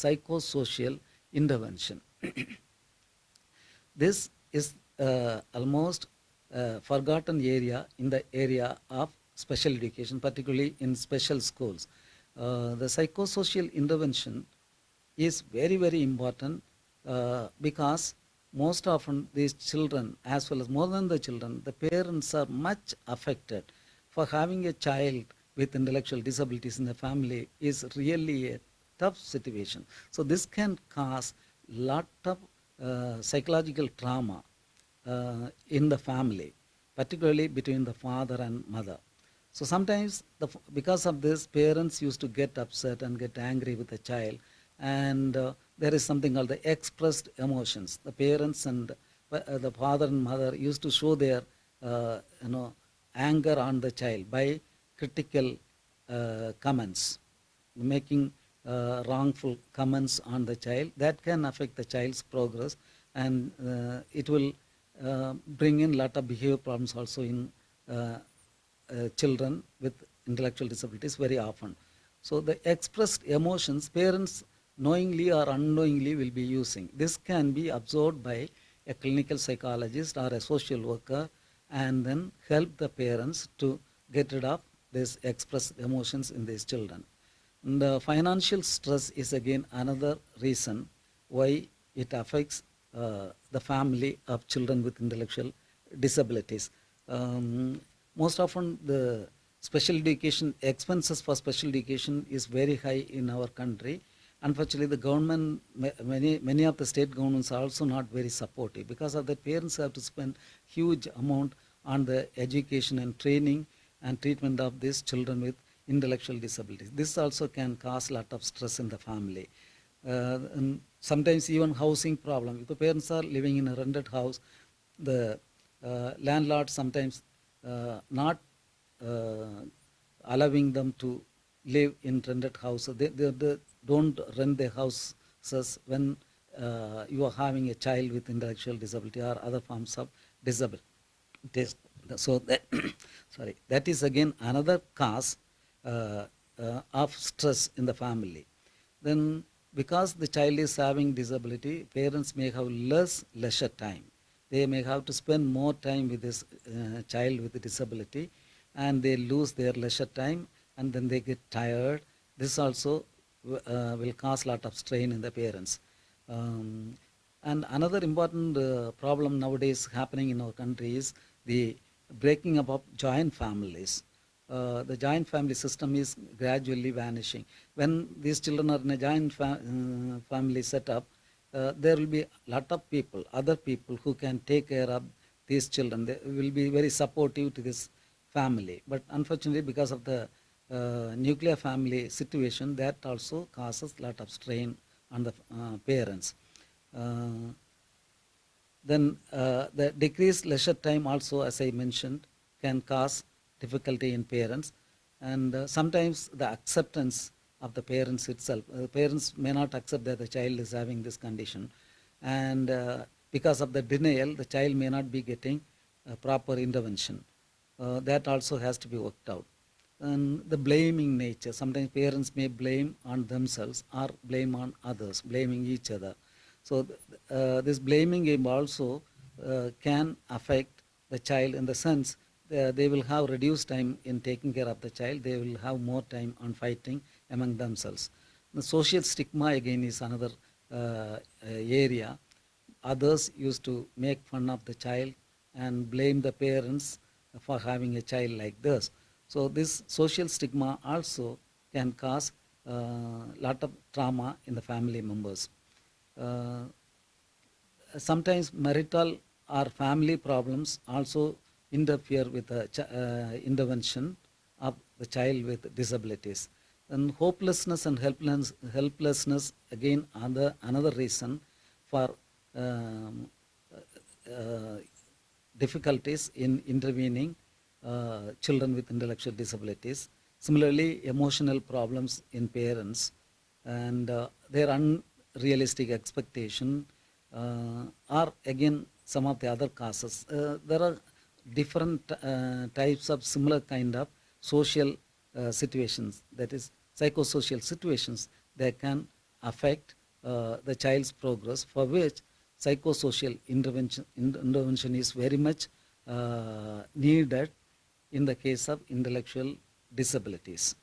psychosocial intervention. This is almost forgotten area in the area of special education, particularly in special schools. The psychosocial intervention is very, very important because most often these children, as well as more than the children, the parents are much affected. For having a child with intellectual disabilities in the family is really a tough situation. So this can cause lot of psychological trauma in the family, particularly between the father and mother. So sometimes, because of this, parents used to get upset and get angry with the child, and there is something called the expressed emotions. The parents and the father and mother used to show their, anger on the child by critical comments, making wrongful comments on the child. That can affect the child's progress, and it will bring in lot of behavior problems also in children with intellectual disabilities very often. So the expressed emotions, parents knowingly or unknowingly will be using. This can be absorbed by a clinical psychologist or a social worker, and then help the parents to get rid of these expressed emotions in these children. And financial stress is again another reason why it affects the family of children with intellectual disabilities. Most often the special education expenses for special education is very high in our country. Unfortunately, the government, many of the state governments are also not very supportive. Because of that, parents have to spend huge amount on the education and training and treatment of these children with intellectual disabilities. This also can cause a lot of stress in the family. And sometimes even housing problem. If the parents are living in a rented house, the landlord sometimes not allowing them to live in rented houses. They don't rent their houses when you are having a child with intellectual disability or other forms of disability. So that, sorry, that is again another cause of stress in the family. Then because the child is having disability, parents may have less leisure time. They may have to spend more time with this child with a disability, and they lose their leisure time, and then they get tired. This also will cause a lot of strain in the parents. And another important problem nowadays happening in our country is the breaking up of joint families. The joint family system is gradually vanishing. When these children are in a joint family setup, there will be a lot of people, other people who can take care of these children. They will be very supportive to this family. But unfortunately, because of the nuclear family situation, that also causes a lot of strain on the parents. Then the decreased leisure time also, as I mentioned, can cause difficulty in parents, and sometimes the acceptance of the parents itself. Parents may not accept that the child is having this condition, and because of the denial, the child may not be getting proper intervention. That also has to be worked out. And the blaming nature, sometimes parents may blame on themselves or blame on others, blaming each other. So this blaming game also can affect the child in the sense they will have reduced time in taking care of the child. They will have more time on fighting among themselves. The social stigma again is another area. Others used to make fun of the child and blame the parents for having a child like this. So this social stigma also can cause a lot of trauma in the family members. Sometimes marital or family problems also interfere with the intervention of the child with disabilities. And hopelessness and helplessness again another reason for difficulties in intervening children with intellectual disabilities. Similarly, emotional problems in parents and their unrealistic expectation are again some of the other causes. There are different types of similar kind of social situations, that is psychosocial situations that can affect the child's progress, for which psychosocial intervention is very much needed in the case of intellectual disabilities.